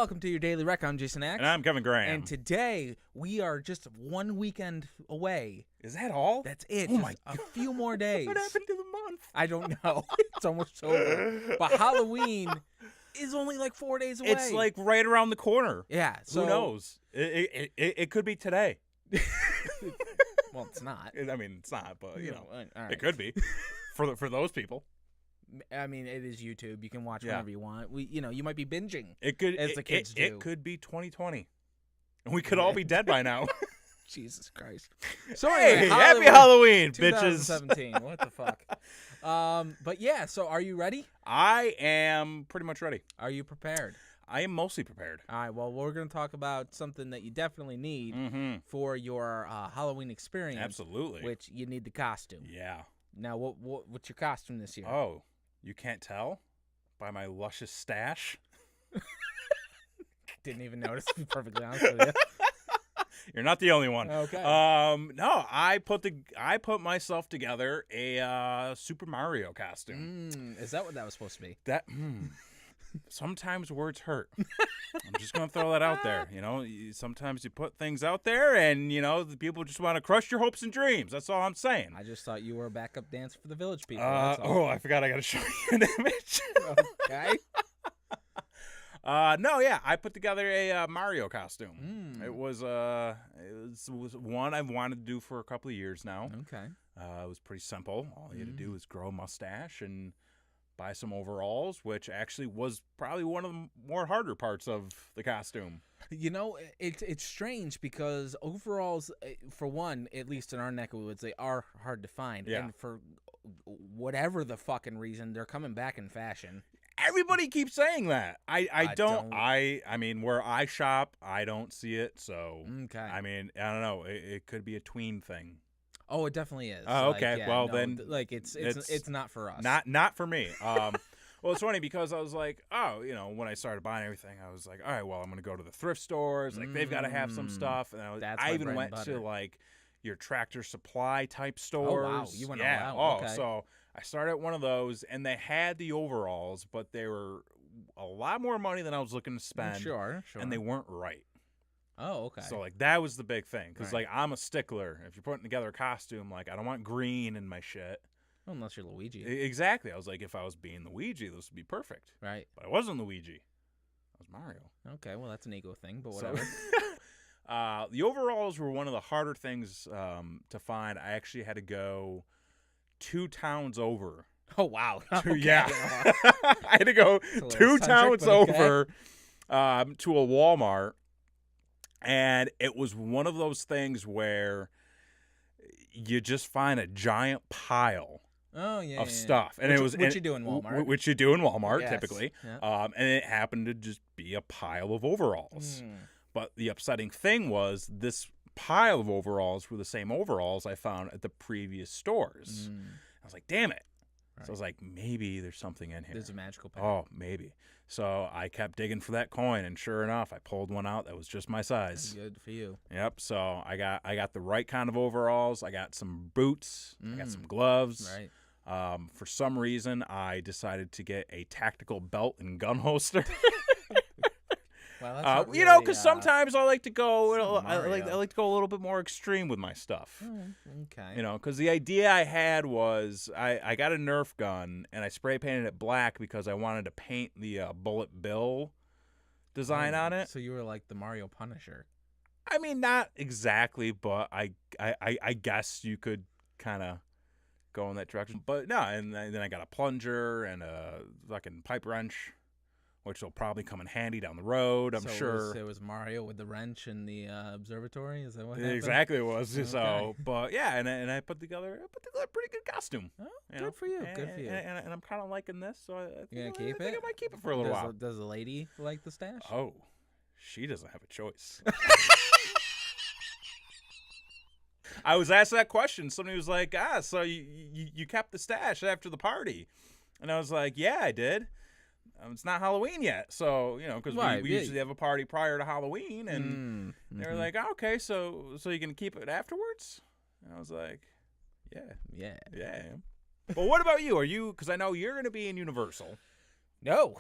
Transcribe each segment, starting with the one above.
welcome to your Daily Rec. I'm Jason X. And I'm Kevin Graham. And today, we are just one weekend away. Is that all? That's it. Oh just my a few more days. What happened to the month? I don't know. It's almost over. But Halloween is only like 4 days away. It's like right around the corner. Yeah. So, who knows? It could be today. Well, it's not. I mean, it's not, but, you know, all right. it could be for those people. I mean, it is YouTube. You can watch whenever you want. You might be binging. It could, as the kids do. It could be 2020, and we could all be dead by now. Jesus Christ! So hey, anyway, happy Halloween, bitches! 2017. What the fuck? But yeah. So, are you ready? I am pretty much ready. Are you prepared? I am mostly prepared. All right. Well, we're going to talk about something that you definitely need for your Halloween experience. Absolutely. Which you need the costume. Yeah. Now, what's your costume this year? Oh, you can't tell by my luscious stash? Didn't even notice, to be perfectly honest with you. You're not the only one. Okay. No, I put myself together a Super Mario costume. Is that what that was supposed to be? That sometimes words hurt. I'm just gonna throw that out there. You know, sometimes you put things out there, and the people just want to crush your hopes and dreams. That's all I'm saying. I just thought you were a backup dancer for the village people. Oh, I forgot. I gotta show you an image. Okay. No, yeah, I put together a Mario costume. It was one I've wanted to do for a couple of years now. Okay. It was pretty simple. All you had to do was grow a mustache and buy some overalls, which actually was probably one of the more harder parts of the costume. You know, it's strange because overalls, for one, at least in our neck of the woods, they are hard to find. Yeah. And for whatever the fucking reason, they're coming back in fashion. Everybody keeps saying that. I mean, where I shop, I don't see it. So, okay. I mean, I don't know. It could be a tween thing. Oh, it definitely is. Oh, okay. Well, then, like it's not for us. Not for me. Well, it's funny because I was like, when I started buying everything, I was like, all right, well, I'm gonna go to the thrift stores. Like they've got to have some stuff, and I even went to like your Tractor Supply type stores. Oh wow, you went all out. Oh, okay. So I started at one of those, and they had the overalls, but they were a lot more money than I was looking to spend. Sure. And they weren't right. Oh, okay. So, like, that was the big thing. Because, Right. like, I'm a stickler. If you're putting together a costume, like, I don't want green in my shit. Well, unless you're Luigi. Exactly. I was like, if I was being Luigi, this would be perfect. Right. But I wasn't Luigi. I was Mario. Okay, well, that's an ego thing, but whatever. So, the overalls were one of the harder things to find. I actually had to go 2 towns over. Oh, wow. Okay. Yeah. I had to go 2 towns over to a Walmart. And it was one of those things where you just find a giant pile of stuff. And which you do in Walmart. Which you do in Walmart, Yes. typically. Yeah. And it happened to just be a pile of overalls. But the upsetting thing was this pile of overalls were the same overalls I found at the previous stores. I was like, damn it. Right. So I was like, maybe there's something in here. There's a magical pair. Oh, maybe. So I kept digging for that coin, and sure enough, I pulled one out that was just my size. Good for you. Yep. So I got the right kind of overalls. I got some boots. I got some gloves. Right. For some reason, I decided to get a tactical belt and gun holster. Well, that's because sometimes I like to go. I like to go a little bit more extreme with my stuff. Okay. Because the idea I had was I got a Nerf gun and I spray painted it black because I wanted to paint the bullet bill design on it. So you were like the Mario Punisher. I mean, not exactly, but I guess you could kind of go in that direction. But no, and then I got a plunger and a fucking pipe wrench, which will probably come in handy down the road, I'm sure. It was Mario with the wrench in the observatory? Is that what happened? Exactly, it was. Okay. So, but yeah, and I put together a pretty good costume. Oh, good for you. Good for you. And I'm kind of liking this, so I think keep I might keep it for a little while. Does the lady like the stash? Oh, she doesn't have a choice. I was asked that question. Somebody was like, so you kept the stash after the party? And I was like, yeah, I did. It's not Halloween yet, so because we usually have a party prior to Halloween, and they were like, okay, so you can keep it afterwards? And I was like, yeah. I am. Well, what about you? Are you? Because I know you're going to be in Universal. No.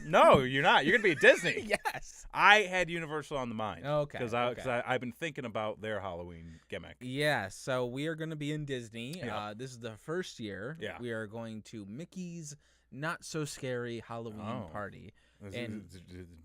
No, you're not. You're gonna be at Disney. Yes. I had Universal on the mind. Okay. Because I've been thinking about their Halloween gimmick. Yeah, so we are going to be in Disney. Yeah. This is the first year. Yeah. We are going to Mickey's Not So Scary Halloween Party. And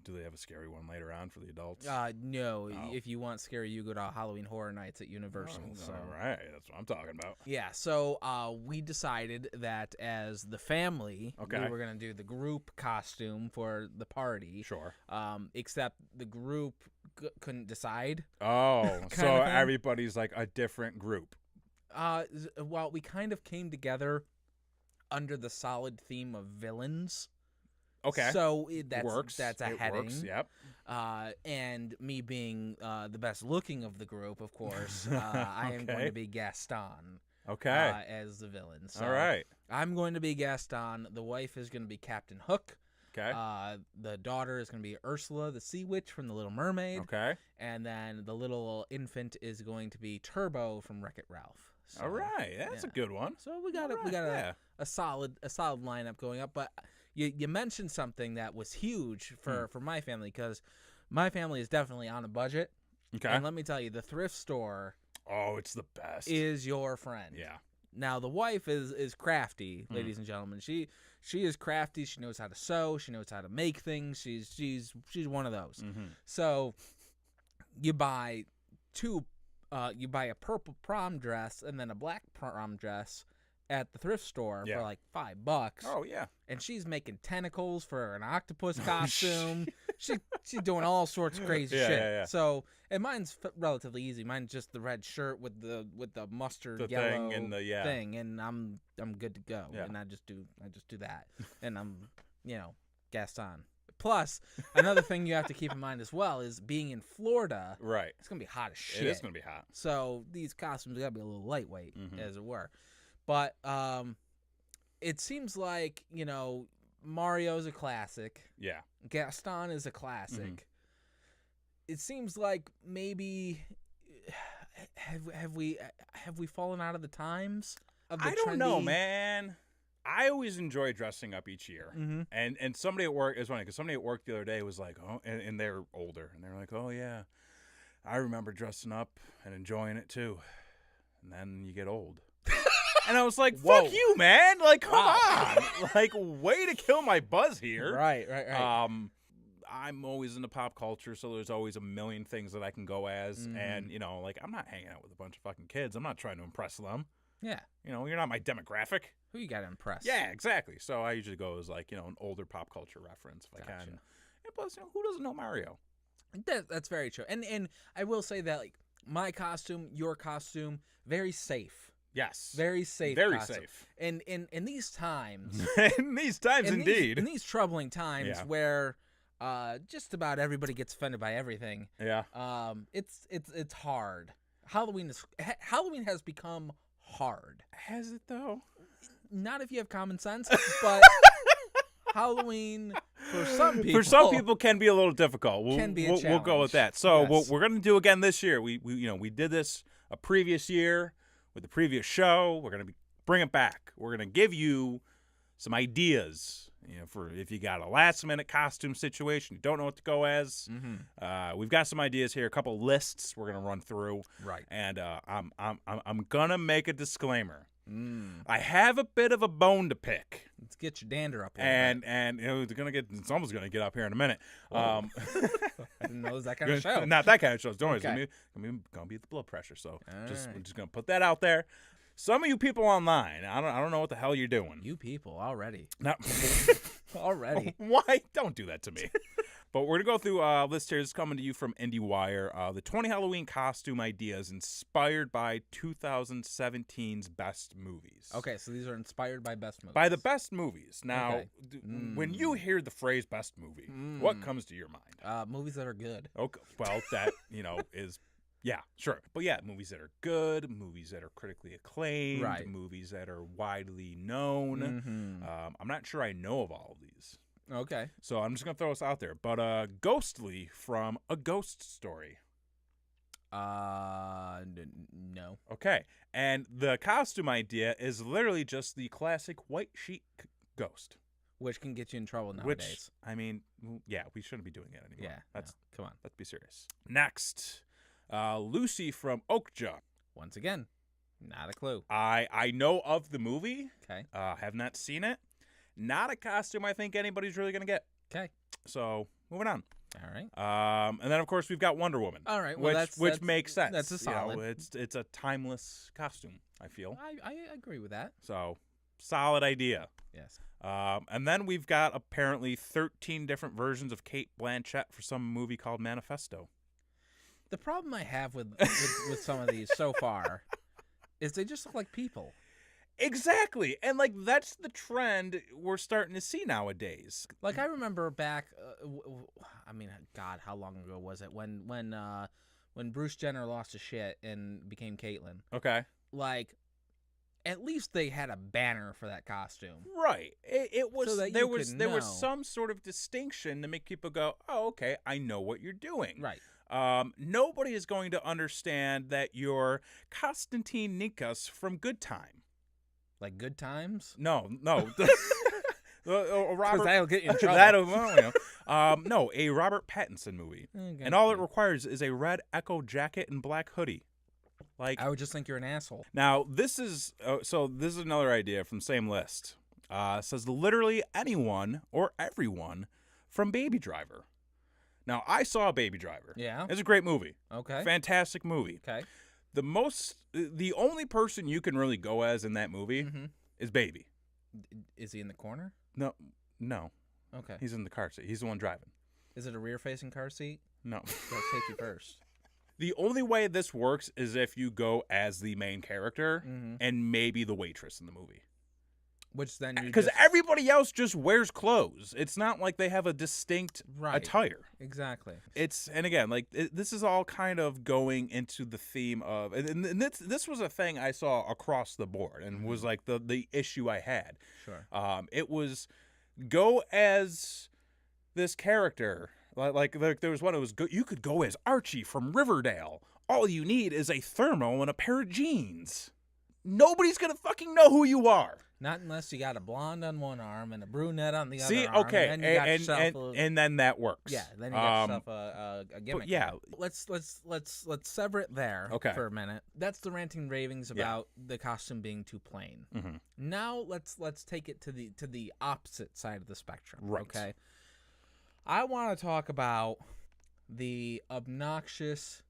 do they have a scary one later on for the adults? No. If you want scary, you go to Halloween Horror Nights at Universal. So. All right, that's what I'm talking about. Yeah, so we decided that as the family, we were going to do the group costume for the party. Sure. Except the group couldn't decide. Oh, so everybody's like a different group. Well, we kind of came together under the solid theme of villains. Okay. So that's a heading. Works, yep. And me being the best looking of the group, of course, I am going to be Gaston. Okay. As the villain. So all right. I'm going to be Gaston. The wife is going to be Captain Hook. Okay. The daughter is going to be Ursula, the sea witch from The Little Mermaid. Okay. And then the little infant is going to be Turbo from Wreck-It Ralph. So, all right. That's a good one. So we got a solid lineup going up, but you mentioned something that was huge for my family, because my family is definitely on a budget. Okay. And let me tell you, the thrift store it's the best. Is your friend. Yeah. Now the wife is crafty, ladies and gentlemen. She is crafty. She knows how to sew. She knows how to make things. She's one of those. Mm-hmm. So you buy you buy a purple prom dress and then a black prom dress at the thrift store for like $5. Oh yeah. And she's making tentacles for an octopus costume. she's doing all sorts of crazy shit. Yeah. So, and mine's relatively easy. Mine's just the red shirt with the mustard yellow thing and the thing, and I'm good to go. Yeah. And I just do that, and I'm Gaston. Plus, another thing you have to keep in mind as well is being in Florida. Right. It's gonna be hot as shit. It is gonna be hot. So these costumes gotta be a little lightweight, as it were. But it seems like, Mario's a classic. Yeah. Gaston is a classic. It seems like maybe have we fallen out of the times of the I don't trendy... know, man. I always enjoy dressing up each year. And somebody at work, it's funny because somebody at work the other day was like, oh, and they're older, and they're like, oh yeah, I remember dressing up and enjoying it too. And then you get old. And I was like, fuck you, man. Like, come on. Like, way to kill my buzz here. Right. I'm always into pop culture, so there's always a million things that I can go as. And, like, I'm not hanging out with a bunch of fucking kids. I'm not trying to impress them. Yeah. You're not my demographic. Who you got to impress? Yeah, exactly. So I usually go as, like, an older pop culture reference if I can. And plus, who doesn't know Mario? That's very true. And I will say that, like, my costume, your costume, very safe. Yes. Very safe. Very costume. safe. And in these times. In these times, indeed. In these troubling times where just about everybody gets offended by everything. Yeah. It's hard. Halloween has become hard. Has it though? Not if you have common sense, but Halloween for some people can be a little difficult. We'll go with that. So what we're gonna do again this year, we did this a previous year with the previous show. We're gonna bring it back. We're gonna give you some ideas, for if you got a last minute costume situation, you don't know what to go as. We've got some ideas here, a couple lists we're gonna run through. Right. And I'm gonna make a disclaimer. I have a bit of a bone to pick. Let's get your dander up. And it's almost gonna get up here in a minute. I didn't know it was that kind of show. Not that kind of show. Don't worry, Okay. It's gonna be the blood pressure. So we're just gonna put that out there. Some of you people online, I don't know what the hell you're doing. You people already. Not already. Why? Don't do that to me. But we're going to go through a list here. This is coming to you from IndieWire. The 20 Halloween costume ideas inspired by 2017's best movies. Okay, so these are inspired by best movies. By the best movies. Now, Okay. When you hear the phrase best movie, what comes to your mind? Movies that are good. Okay, well, that, is... Yeah, sure. But yeah, movies that are good, movies that are critically acclaimed, Right. movies that are widely known. I'm not sure I know of all of these. Okay. So I'm just going to throw this out there. But Ghostly from A Ghost Story. No. Okay. And the costume idea is literally just the classic white sheet ghost. which can get you in trouble nowadays. Which, I mean, yeah, we shouldn't be doing it anymore. Yeah, come on. Let's be serious. Next, Lucy from Okja. Once again, not a clue. I know of the movie. Okay. Have not seen it. Not a costume I think anybody's really going to get. Okay. So, moving on. All right. And then, of course, we've got Wonder Woman. All right. Well, which makes sense. That's a solid. You know, it's a timeless costume, I feel. I agree with that. So, solid idea. Yes. And then we've got apparently 13 different versions of Cate Blanchett for some movie called Manifesto. The problem I have with some of these so far is they just look like people. Exactly. And, like, that's the trend we're starting to see nowadays. Like, I remember back, I mean, God, how long ago was it? When Bruce Jenner lost his shit and became Caitlyn. Okay. Like, at least they had a banner for that costume. Right. It was so there was some sort of distinction to make people go, "Oh, okay, I know what you're doing." Right. Nobody is going to understand that you're Konstantin Nikas from Good Time. Like Good Times? No. Robert, because that'll get you in trouble. No, a Robert Pattinson movie. Okay. And all it requires is a red Echo jacket and black hoodie. Like, I would just think you're an asshole. Now, this is another idea from the same list. Says literally anyone or everyone from Baby Driver. Now, I saw Baby Driver. Yeah. It's a great movie. Okay. Fantastic movie. Okay. The only person you can really go as in that movie is Baby. Is he in the corner? No. Okay. He's in the car seat. He's the one driving. Is it a rear-facing car seat? No. That's safety first. The only way this works is if you go as the main character and maybe the waitress in the movie. Which then because everybody else just wears clothes. It's not like they have a distinct attire. Exactly. And again, like this is all kind of going into the theme of, and this was a thing I saw across the board, and was like the issue I had. Sure. It was go as this character. Like there was one. It was you could go as Archie from Riverdale. All you need is a thermal and a pair of jeans. Nobody's gonna fucking know who you are. Not unless you got a blonde on one arm and a brunette on the other. See, arm. okay, and then that works. Yeah, then you got yourself a gimmick. But yeah, let's sever it there for a minute. That's the ranting ravings about the costume being too plain. Mm-hmm. Now let's take it to the opposite side of the spectrum. Right. Okay. I want to talk about the obnoxious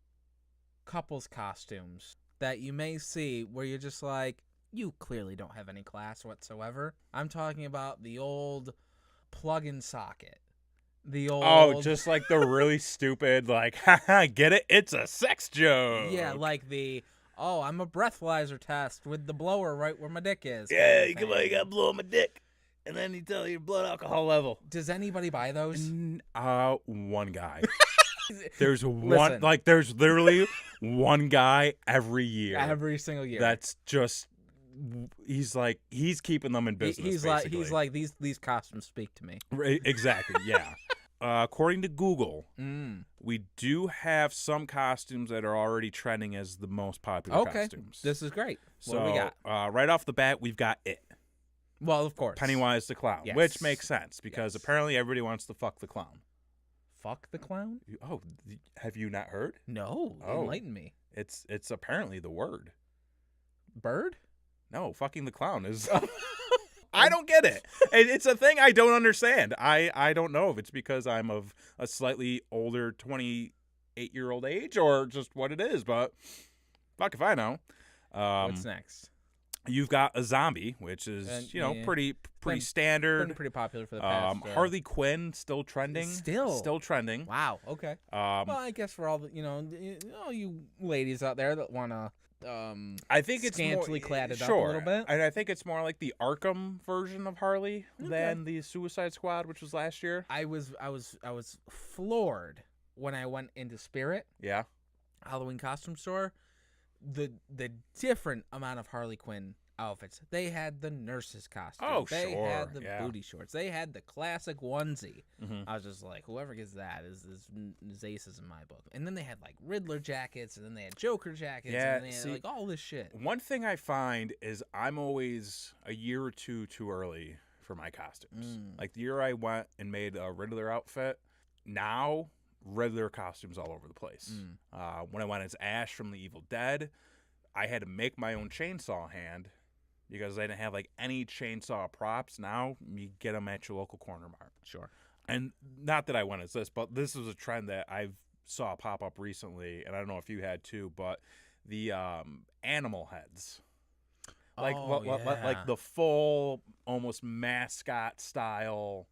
couples costumes that you may see where you're just like, you clearly don't have any class whatsoever. I'm talking about the old plug-in socket. The old just like the really stupid, like, haha, get it? It's a sex joke. Yeah, like I'm a breathalyzer test with the blower right where my dick is. Yeah, you gotta blow my dick. And then you tell your blood alcohol level. Does anybody buy those? One guy. There's one, like, there's literally one guy every year. Every single year. That's just, he's keeping them in business. He's like these costumes speak to me. Exactly, yeah. According to Google, we do have some costumes that are already trending as the most popular costumes. This is great. So, what do we got? Right off the bat, we've got It. Well, of course. Pennywise the Clown, which makes sense because apparently everybody wants to fuck the clown. Fuck the clown? Oh, have you not heard? No, enlighten me. It's apparently the word. Bird? No, fucking the clown is... I don't get it. It's a thing I don't understand. I don't know if it's because I'm of a slightly older 28-year-old age or just what it is, but fuck if I know. What's next? You've got a zombie, which is pretty standard, been pretty popular for the past. Harley Quinn still trending, still trending. Wow. Okay. Well, I guess for all the all you ladies out there that want to, I think it's scantily cladded up a little bit, and I think it's more like the Arkham version of Harley than the Suicide Squad, which was last year. I was floored when I went into Spirit. Yeah. Halloween costume store. The different amount of Harley Quinn outfits. They had the nurse's costume. Oh, they sure. had the booty shorts. They had the classic onesie. I was just like, whoever gets that is aces in my book. And then they had like Riddler jackets, and then they had Joker jackets, and then they had like all this shit. One thing I find is I'm always a year or two too early for my costumes. Like the year I went and made a Riddler outfit, now Riddler costumes all over the place. When I went as Ash from The Evil Dead, I had to make my own chainsaw hand because I didn't have like any chainsaw props. Now you get them at your local corner mart. Sure. And not that I went as this, but this was a trend that I saw pop up recently, and I don't know if you had too, but the animal heads. Like like the full almost mascot style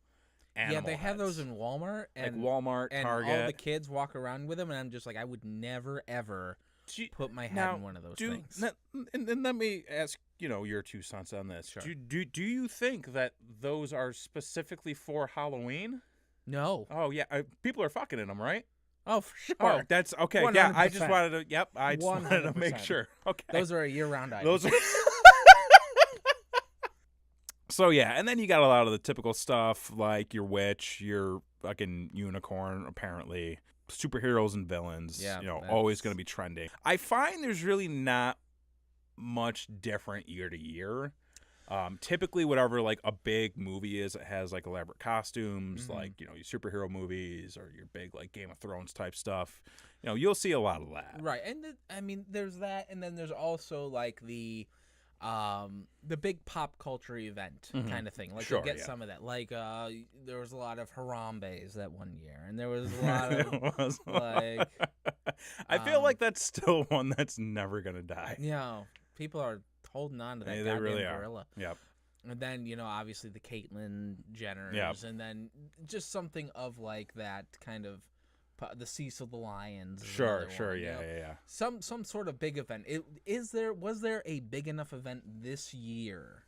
animal they have heads. those in Walmart and like Walmart, and Target. all the kids walk around with them, and I'm just like, I would never ever put my head in one of those things. And let me ask, your 2 cents on this. Sure. Do you think that those are specifically for Halloween? No. Oh yeah, people are fucking in them, right? Oh, for sure. Oh, that's okay. 100%. Yeah, I just wanted to. Yep, I just wanted to make 100%. sure. Okay, Those are a year-round item. those are. So yeah, and then you got a lot of the typical stuff like your witch, your fucking unicorn, apparently superheroes and villains. Yeah, always going to be trending. I find there's really not much different year to year. Typically, whatever like a big movie is, it has like elaborate costumes, like your superhero movies or your big like Game of Thrones type stuff. You'll see a lot of that. Right, and there's that, and then there's also like the big pop culture event kind of thing. Like Sure, you get yeah. some of that. Like there was a lot of Harambe's that one year, and there was a lot of like. I feel like that's still one that's never gonna die. People are holding on to that They goddamn really are. gorilla. Yep. And then obviously the Caitlyn Jenners, Yep. and then just something of like that kind of the Cecil the Lions. is Sure, another sure, one, yeah. Some sort of big event. Was there a big enough event this year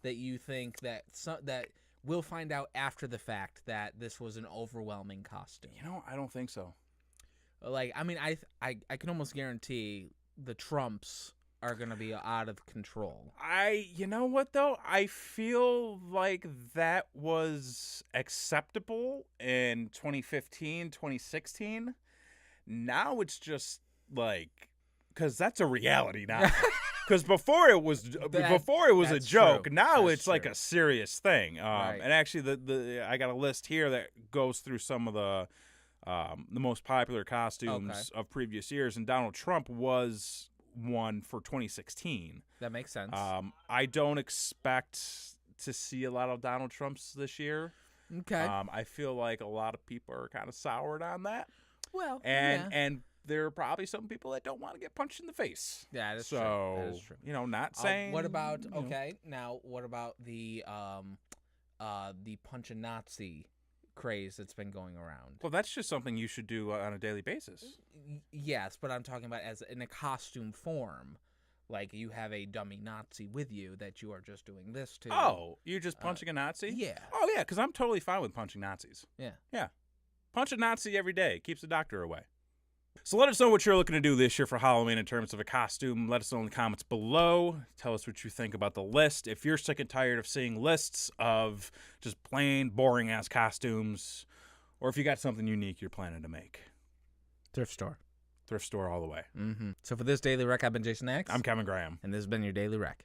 that you think that that we'll find out after the fact that this was an overwhelming costume? I don't think so. Like, I mean, I can almost guarantee the Trumps are going to be out of control. You know what though? I feel like that was acceptable in 2015, 2016. Now it's just like, because that's a reality now. Because before it was a joke. True. Now That's it's like true. a serious thing. Right. And actually, the I got a list here that goes through some of the most popular costumes of previous years, and Donald Trump was one for 2016. That makes sense. I don't expect to see a lot of Donald Trumps this year. Okay. I feel like a lot of people are kind of soured on that. Well, and there are probably some people that don't want to get punched in the face. Yeah, that's so, true. That is true. Not saying. What about now? What about the punch a Nazi craze that's been going around? Well, that's just something you should do on a daily basis. Yes, but I'm talking about as in a costume form. Like you have a dummy Nazi with you that you are just doing this to. Oh, you're just punching a Nazi? Yeah. Oh, yeah, because I'm totally fine with punching Nazis. Yeah. Yeah. Punch a Nazi every day. Keeps the doctor away. So let us know what you're looking to do this year for Halloween in terms of a costume. Let us know in the comments below. Tell us what you think about the list. If you're sick and tired of seeing lists of just plain, boring-ass costumes, or if you got something unique you're planning to make. Thrift store. Thrift store all the way. So for this Daily Rec, I've been Jason X. I'm Kevin Graham. And this has been your Daily Rec.